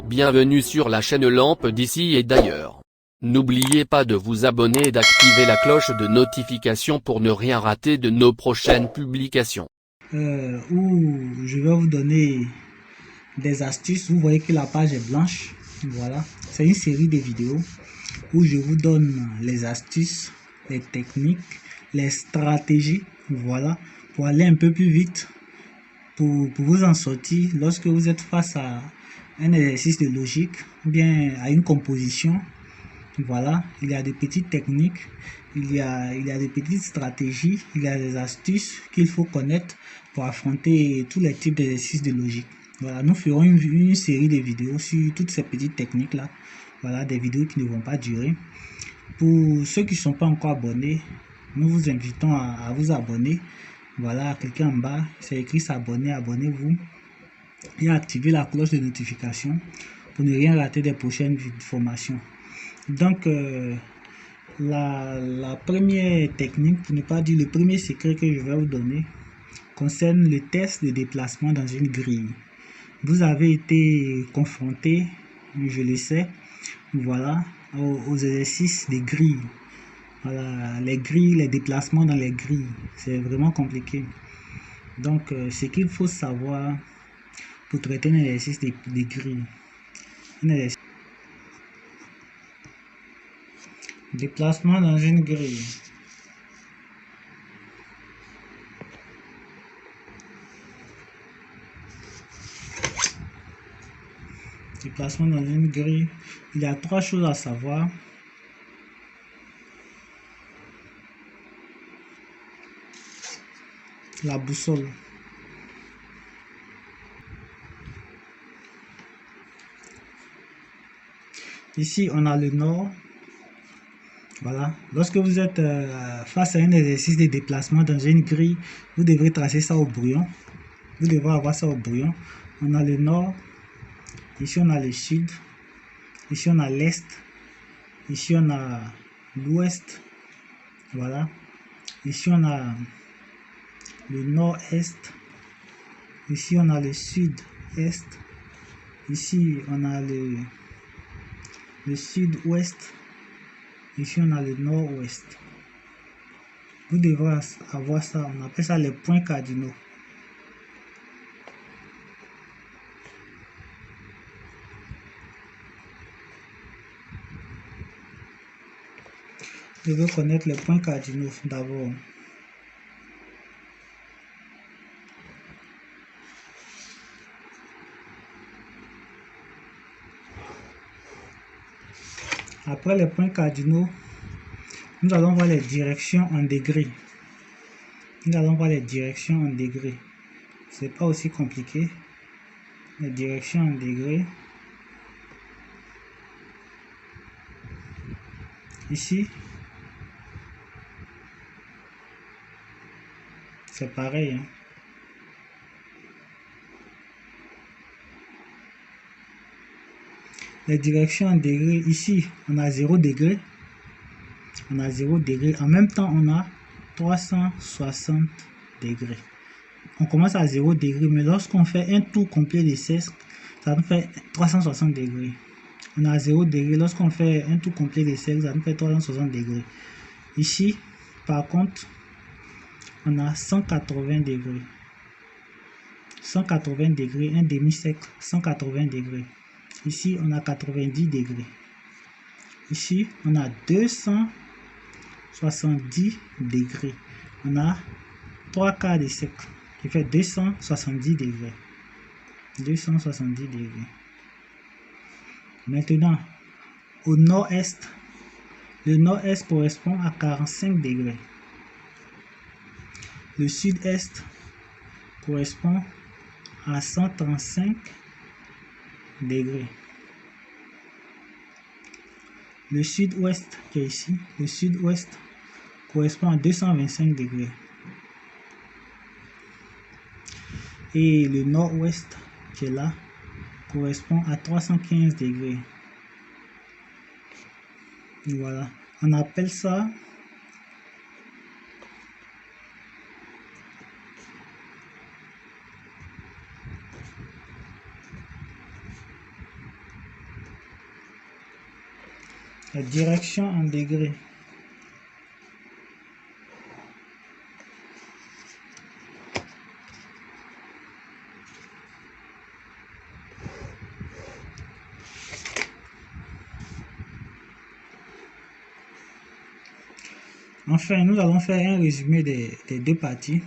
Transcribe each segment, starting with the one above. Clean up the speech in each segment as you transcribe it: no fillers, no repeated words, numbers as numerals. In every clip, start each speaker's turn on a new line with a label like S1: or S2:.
S1: Bienvenue sur la chaîne Lampe d'ici et d'ailleurs. N'oubliez pas de vous abonner et d'activer la cloche de notification pour ne rien rater de nos prochaines publications.
S2: Où je vais vous donner des astuces. Vous voyez que la page est blanche. Voilà, c'est une série de vidéos où je vous donne les astuces, les techniques, les stratégies, voilà, pour aller un peu plus vite, pour vous en sortir lorsque vous êtes face à un exercice de logique ou bien à une composition. Voilà, il y a des petites techniques, il y a des petites stratégies, il y a des astuces qu'il faut connaître pour affronter tous les types d'exercices de logique. Voilà, nous ferons une série de vidéos sur toutes ces petites techniques-là. Voilà, des vidéos qui ne vont pas durer. Pour ceux qui ne sont pas encore abonnés, nous vous invitons à vous abonner. Voilà, cliquez en bas, c'est écrit s'abonner, abonnez-vous et activez la cloche de notification pour ne rien rater des prochaines formations. Donc, la première technique, pour ne pas dire le premier secret que je vais vous donner, concerne le test de déplacement dans une grille. Vous avez été confronté, je le sais, voilà, aux exercices des grilles. Voilà, les grilles, les déplacements dans les grilles, c'est vraiment compliqué. Donc, ce qu'il faut savoir pour traiter un exercice des grilles. Un exercice. Déplacement dans une grille. Déplacement dans une grille. Il y a trois choses à savoir. La boussole. Ici, on a le nord. Voilà. Lorsque vous êtes face à un exercice de déplacement dans une grille, vous devrez tracer ça au brouillon. Vous devrez avoir ça au brouillon. On a le nord. Ici, on a le sud. Ici, on a l'est. Ici, on a l'ouest. Voilà. Ici, on a le nord-est. Ici, on a le sud-est. Ici, on a le sud-ouest. Ici, on a le nord-ouest. Vous devrez avoir ça. On appelle ça les points cardinaux. Vous devez connaître les points cardinaux d'abord. Après les points cardinaux, nous allons voir les directions en degrés. Nous allons voir les directions en degrés. C'est pas aussi compliqué. Les directions en degrés. Ici, c'est pareil. Les directions en degrés, ici, on a 0 degré. On a 0 degré. En même temps, on a 360 degrés. On commence à 0 degré, mais lorsqu'on fait un tour complet de cercle, ça nous fait 360 degrés. On a 0 degré. Lorsqu'on fait un tour complet de cercle, ça nous fait 360 degrés. Ici, par contre, on a 180 degrés. 180 degrés, un demi-cercle, 180 degrés. Ici, on a 90 degrés. Ici, on a 270 degrés. On a 3 quarts de cercle qui fait 270 degrés. 270 degrés. Maintenant, au nord-est, le nord-est correspond à 45 degrés. Le sud-est correspond à 135 degrés. Le sud-ouest qui est ici, le sud-ouest correspond à 225 degrés. Et le nord-ouest qui est là correspond à 315 degrés. Et voilà, on appelle ça La direction en degrés. Enfin, nous allons faire un résumé des deux parties.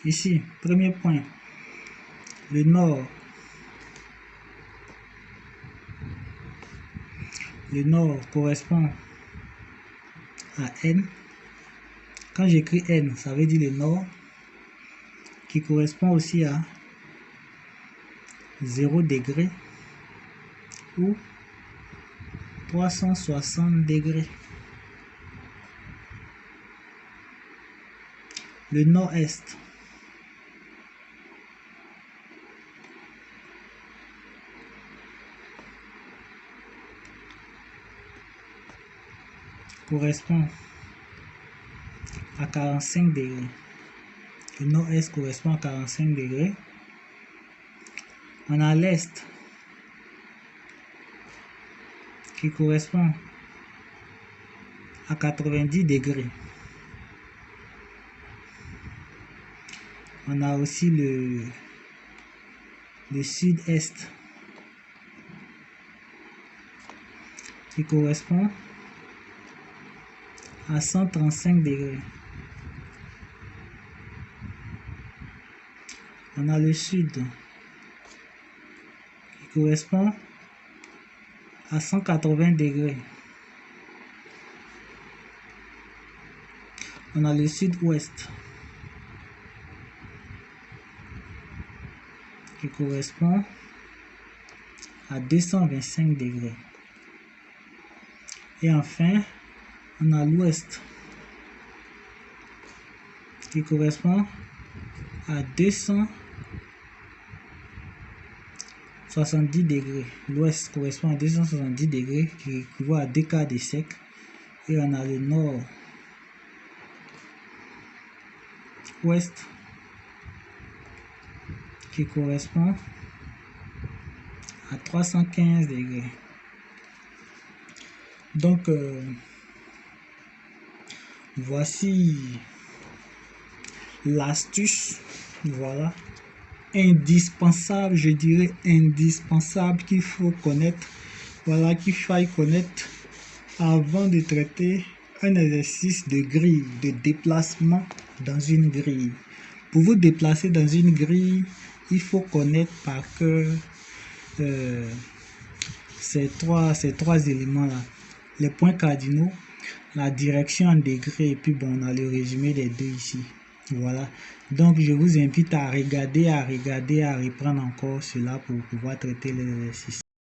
S2: Ici, premier point, le nord. Le nord correspond à N. Quand j'écris N, ça veut dire le nord, qui correspond aussi à 0 degré ou 360 degrés. Le nord-est. Correspond à 45 degrés. Le nord-est correspond à 45 degrés. On a l'est qui correspond à 90 degrés. On a aussi le sud-est qui correspond à 135 degrés. On a le sud qui correspond à 180 degrés. On a le sud-ouest qui correspond à 225 degrés. Et enfin, on a l'ouest qui correspond à 270 degrés. L'ouest correspond à 270 degrés qui équivaut à 2 quarts de sec. Et on a le nord-ouest qui correspond à 315 degrés. Donc, voici l'astuce, voilà, indispensable, je dirais indispensable, qu'il faut connaître, voilà, qu'il faille connaître avant de traiter un exercice de grille, de déplacement dans une grille. Pour vous déplacer dans une grille, il faut connaître par cœur ces trois éléments-là. Les points cardinaux, la direction en degrés, et puis bon, on a le résumé des deux ici. Voilà. Donc, je vous invite à regarder, à reprendre encore cela pour pouvoir traiter l'exercice.